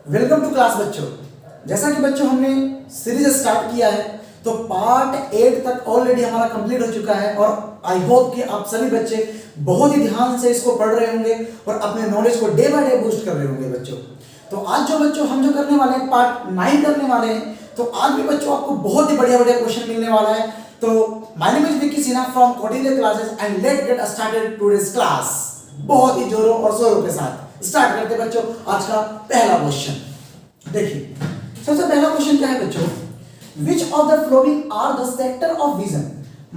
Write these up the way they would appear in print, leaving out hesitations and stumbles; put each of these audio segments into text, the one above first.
Welcome to class बच्चों। जैसा कि बच्चों हमने सीरीज स्टार्ट किया है तो पार्ट 8 तक ऑलरेडी हमारा कंप्लीट हो चुका है और आई होप कि आप सभी बच्चे बहुत ही ध्यान से इसको पढ़ रहे होंगे और अपने नॉलेज को डे बाय डे बूस्ट कर रहे होंगे बच्चों। तो आज जो बच्चों हम जो करने वाले हैं पार्ट 9 करने वाले हैं, तो आज भी बच्चों आपको बहुत ही बढ़िया बढ़िया क्वेश्चन मिलने वाला है। तो my name is Vicky Sinha from coating classes and let's get started today's class. बहुत ही जोरों और शोरों के साथ स्टार्ट करते हैं बच्चों आज का पहला क्वेश्चन। देखिए सबसे पहला क्वेश्चन क्या है बच्चों, which of the following are the sector of vision.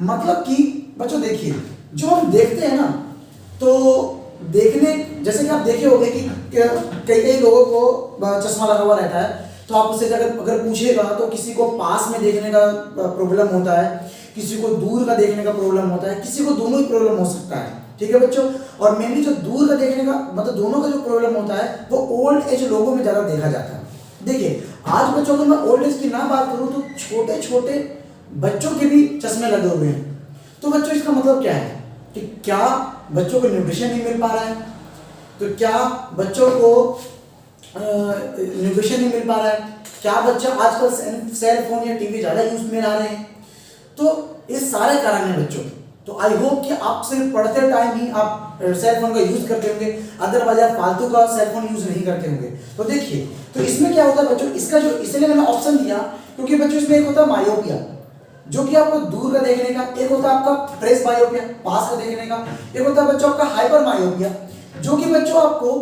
मतलब कि बच्चों देखिए जो हम देखते हैं ना, तो देखने जैसे कि आप देखे होंगे कि कई कई लोगों को चश्मा लगा हुआ रहता है, तो आप उससे अगर पूछेगा तो किसी को पास में देखने का प्रॉब्लम होता है, किसी को दूर का देखने का प्रॉब्लम होता है, किसी को दोनों ही प्रॉब्लम हो सकता है। ठीक है बच्चों, और मेनली जो दूर का देखने का मतलब दोनों का जो प्रॉब्लम होता है वो ओल्ड एज लोगों में ज़्यादा देखा जाता है। देखिए आज बच्चों अगर मैं ओल्ड एज की ना बात करूं तो छोटे छोटे बच्चों के भी चश्मे लगे हुए हैं। तो बच्चों इसका मतलब क्या है कि क्या बच्चों को न्यूट्रिशन नहीं मिल पा रहा है, तो क्या बच्चों को न्यूट्रिशन नहीं मिल पा रहा है, क्या बच्चे आजकल सेल फोन या टीवी ज़्यादा यूज में ला रहे हैं। तो ये सारे कारण हैं बच्चों। तो आई होप कि आप सिर्फ पढ़ते टाइम ही आप सेल फोन का यूज करते होंगे, अदरवाइज आप फालतू का सेल फोन यूज नहीं करते होंगे। तो देखिए तो इसमें क्या होता है बच्चों, इसका जो इसलिए मैंने ऑप्शन दिया क्योंकि बच्चों इसमें एक होता है मायोपिया जो कि आपको दूर का देखने का, एक होता है आपका प्रेस मायोपिया पास का देखने का, एक होता है बच्चों आपका हाइपर मायोपिया जो कि बच्चों आपको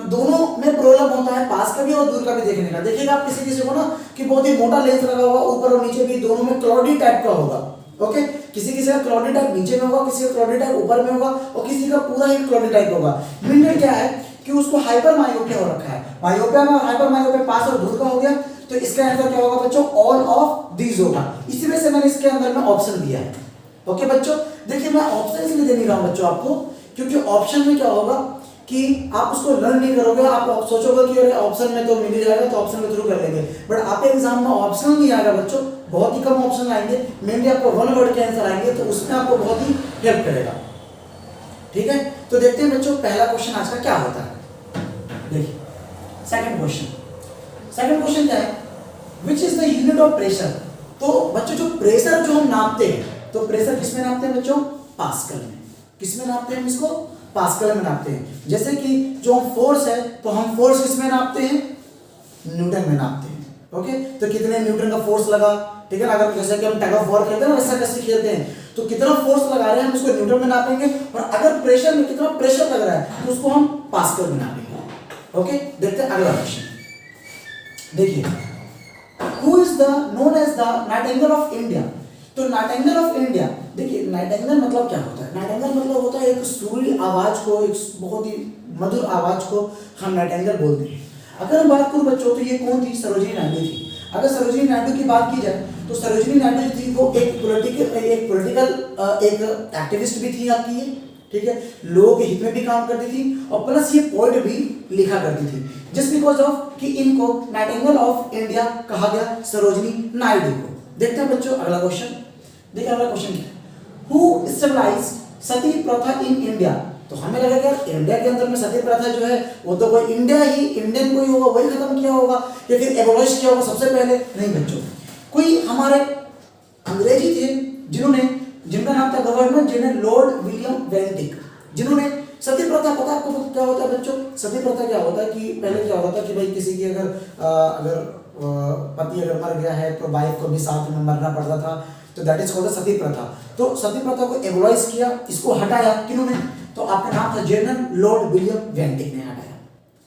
दोनों में प्रॉब्लम होता है, पास का भी और दूर का भी देखने का। देखिएगा आप किसी किसी को ना कि बहुत ही मोटा लेंस लगा हुआ ऊपर और नीचे भी दोनों में क्लॉडी टाइप का होगा। ओके, किसी किसी का क्लॉडी टाइप नीचे में होगा, किसी का क्लॉडी टाइप ऊपर में होगा और किसी का पूरा ही क्लॉडी टाइप होगा। मीनिंग क्या है कि उसको हाइपर मायोपिया हो रखा है। मायोपिया में हाइपर मायोपिया पास और दूर का हो गया, तो इसका आंसर क्या होगा बच्चों, ऑल ऑफ दीज होगा। इसी वजह से मैंने इसके अंदर में ऑप्शन दिया है। ओके बच्चों, देखिए मैं ऑप्शन इसलिए दे नहीं रहा हूं बच्चों आपको क्योंकि ऑप्शन में क्या होगा कि आप उसको लर्न नहीं करोगे, आप सोचोगे कि अरे ऑप्शन में तो मिल ही जाएगा तो ऑप्शन के थ्रू कर लेंगे, बट आपके एग्जाम में ऑप्शन नहीं आएगा बच्चों, बहुत ही कम ऑप्शन आएंगे, मेनली आपको वन वर्ड के आंसर आएंगे, तो उसमें आपको बहुत ही हेल्प करेगा। ठीक है, तो देखते हैं बच्चों पहला क्वेश्चन आज का क्या होता है। देखिए सेकंड क्वेश्चन क्या है, which is the unit of pressure. तो बच्चों जो प्रेशर जो हम नापते हैं, तो प्रेशर किसमें नापते हैं बच्चों, पास्कल में। किसमें नापते हैं, इसको पास्कल में नापते हैं। जैसे कि जो फोर्स है तो हम फोर्स किसमें नापते हैं, न्यूटन में नापते हैं। ओके, तो कितने न्यूटन का फोर्स लगा, ठीक है ना। अगर जैसे कि हम टग ऑफ वॉर खेलते हैं ना, वैसा कैसे खेलते हैं, तो कितना फोर्स लगा रहे हैं हम उसको न्यूटन में नापेंगे, और अगर प्रेशर में कितना प्रेशर लग रहा है तो उसको हम पास्कल में नापेंगे। ओके, देखते हैं अगला क्वेश्चन। देखिए who is the known as the nightingale of India. तो नाइटिंगेल ऑफ इंडिया, देखिए नाइटिंगेल मतलब क्या होता है, नाइटिंगेल मतलब होता है एक सुरीली आवाज को, एक बहुत ही मधुर आवाज को हम नाइटिंगेल बोलते हैं। अगर हम बात करूं बच्चों तो ये कौन थी, सरोजिनी नायडू थी। अगर सरोजिनी नायडू की बात की जाए तो सरोजिनी नायडू थी वो एक पॉलिटिकल एक एक्टिविस्ट भी थी आपकी ये, ठीक है, लोगों के हित में भी काम करती थी और प्लस ये पोएट भी लिखा करती थी, जस्ट बिकॉज ऑफ कि इनको नाइटिंगेल ऑफ इंडिया कहा गया सरोजिनी नायडू को। देखते हैं बच्चों अगला क्वेश्चन। देखिए अगला क्वेश्चन क्या है, हु स्टेबलाइज्ड सती प्रथा इन इंडिया। तो हमें लगा यार इंडिया के अंदर में सती प्रथा जो है वो तो कोई इंडियन कोई होगा वही खत्म किया होगा या फिर एबोलिश किया होगा सबसे पहले। नहीं बच्चों, कोई हमारे अंग्रेजी थे जिनका नाम था गवर्नर जनरल लॉर्ड विलियम वेंटिक, जिन्होंने सती प्रथा, पता आपको क्या होता है बच्चों, सती प्रथा क्या होता है कि पहले क्या होता था कि भाई किसी की अगर पति अगर मर गया है तो वाइफ को भी साथ में मरना पड़ता था, तो दैट इज कॉल्ड सती प्रथा। तो सती प्रथा को एबोलाइज किया, इसको हटाया किन्होंने, तो आपका नाम था जनरल लॉर्ड विलियम वेंटिक ने हटाया।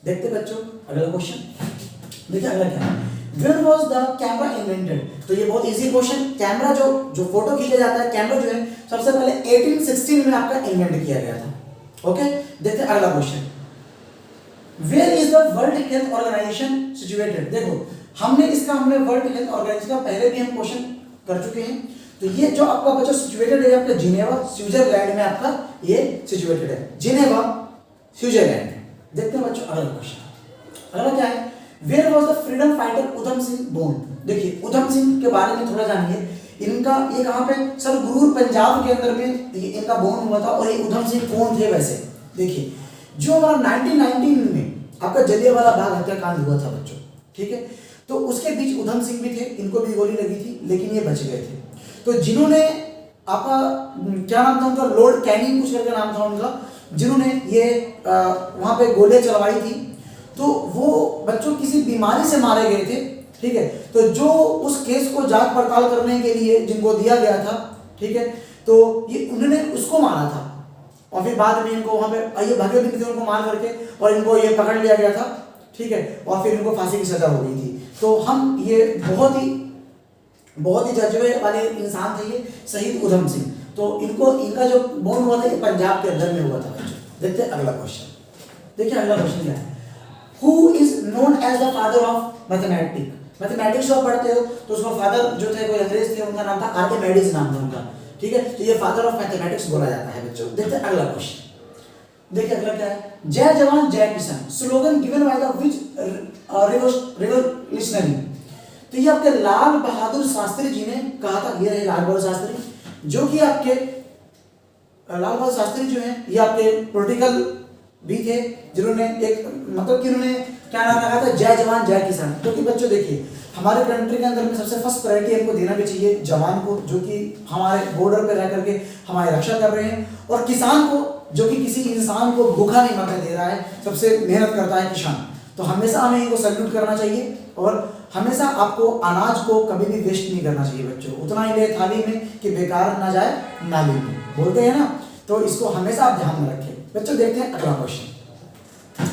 देखते बच्चों अगला क्वेश्चन। देखिए अगला क्या है, When was the camera invented? तो ये बहुत इजी क्वेश्चन। कैमरा जो फोटो खींचा जाता है, कैमरा जो है सबसे पहले 1816 में आपका इन्वेंट किया गया था। ओके, देखते हैं अगला question. Where is the World Health Organization situated? देखो हमने वर्ल्ड हेल्थ ऑर्गेनाइजेशन का पहले भी हम क्वेश्चन कर चुके हैं। तो ये जो आपका बच्चा सिचुएटेड है आपका जिनेवा स्विट्जरलैंड में आपका ये सिचुएटेड है, जिनेवा स्विट्जरलैंड। देखते हैं बच्चों अगला क्वेश्चन। अगला क्या है, where was the freedom fighter Udham Singh born. देखिए उधम सिंह के बारे में थोड़ा जानिए। इनका ये कहाँ पे, सरगुरूर पंजाब के अंदर में इनका बोर्न हुआ था। और ये उधम सिंह कौन थे वैसे, देखिए जो हमारा 1919 में आपका जलियांवाला बाग हत्याकांड हुआ था बच्चों, ठीक है। तो उसके बीच उधम सिंह भी थे, इनको भी गोली लगी थी, लेकिन ये बच गए थे। तो जिन्होंने आपका क्या नाम था उनका, लॉर्ड कैनिंग कुछ करके नाम था उनका, जिन्होंने ये वहां पे गोलियां चलवाई थी, तो वो बच्चों किसी बीमारी से मारे गए थे, ठीक है। तो जो उस केस को जांच पड़ताल करने के लिए जिनको दिया गया था, ठीक है, तो ये उन्होंने उसको मारा था, और फिर बाद में इनको वहां पे ये भगे भी थे उनको मार करके, और इनको ये पकड़ लिया गया था, ठीक है, और फिर इनको फांसी की सजा हो गई थी। तो हम ये बहुत ही जज्बे वाले इंसान थे ये शहीद उधम सिंह। तो इनका जो बोर्न हुआ था ये पंजाब के अंदर में हुआ था बच्चों। देखते हैं अगला क्वेश्चन, देखिए अगला क्वेश्चन क्या है, who is known as the father of mathematics. Mathematics जो पढ़ते हो तो उसका फादर जो थे कोई अंग्रेज थे, उनका नाम था आर्किमिडीज नाम था उनका, ठीक है। तो ये फादर ऑफ मैथमेटिक्स बोला जाता है बच्चों। देखते हैं अगला क्वेश्चन, देखिए अगला क्या है, जय जवान जय किसान slogan given by the which revolutionary. तो ये आपके लाल बहादुर शास्त्री जी ने कहा था, ये रहे लाल बहादुर शास्त्री, जो कि आपके लाल बहादुर शास्त्री जो हैं ये आपके पॉलिटिकल भी थे, जिन्होंने एक मतलब कि उन्होंने क्या नाम रखा था, जय जवान जय किसान। क्योंकि बच्चों देखिए हमारे कंट्री के अंदर में सबसे फर्स्ट प्रायोरिटी हमको देना भी चाहिए जवान को, जो कि हमारे बॉर्डर पे रह करके हमारी रक्षा कर रहे हैं, और किसान को जो कि किसी इंसान को भूखा नहीं मरने दे रहा है, सबसे मेहनत करता है किसान। तो हमेशा हमें इनको सैल्यूट करना चाहिए, और हमेशा आपको अनाज को कभी भी वेस्ट नहीं करना चाहिए बच्चों। उतना ही ले थाली में कि बेकार ना जाए नाली में, बोलते हैं ना, तो इसको हमेशा आप ध्यान में रखें बच्चों। देखते हैं अगला क्वेश्चन,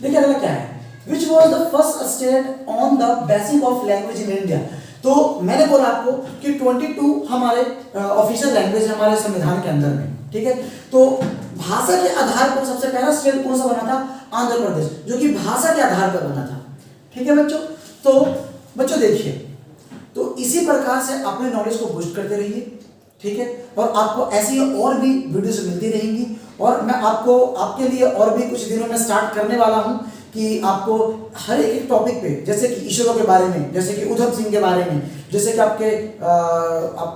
देखिए अगला क्या है, Which was the first state on the basic of language in India। तो मैंने बोला आपको कि 22 हमारे ऑफिशियल लैंग्वेज है हमारे संविधान के अंदर में, ठीक है। तो भाषा के आधार पर सबसे पहला स्टेट कौन सा बना था, आंध्र प्रदेश, जो कि भाषा के आधार पर बना था, ठीक है बच्चों। तो बच्चों देखिए, तो इसी प्रकार से अपने नॉलेज को बूस्ट करते रहिए, ठीक है, और आपको ऐसी और भी वीडियोस मिलती रहेंगी, और मैं आपको आपके लिए और भी कुछ दिनों में स्टार्ट करने वाला हूं कि आपको हर एक टॉपिक पे, जैसे कि ईश्वरों के बारे में, जैसे कि उधम सिंह के बारे में, जैसे कि आपके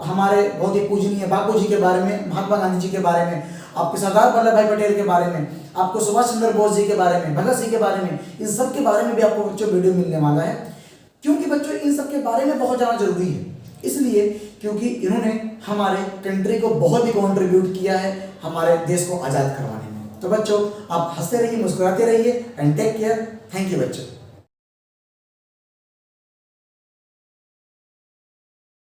हमारे बहुत ही पूजनीय बापू जी के बारे में, महात्मा गांधी जी के बारे में, आपके सरदार वल्लभ भाई पटेल के बारे में, आपको सुभाष चंद्र बोस जी के बारे में, भगत सिंह के बारे में, इन सब के बारे में भी आपको बच्चों वीडियो मिलने वाला है। क्योंकि बच्चों इन सब के बारे में बहुत ज़्यादा जरूरी है, इसलिए क्योंकि इन्होंने हमारे कंट्री को बहुत ही कॉन्ट्रीब्यूट किया है हमारे देश को आज़ाद करवाने में। तो बच्चों आप हंसते रहिए, मुस्कुराते रहिए, and take care. Thank you बच्चों।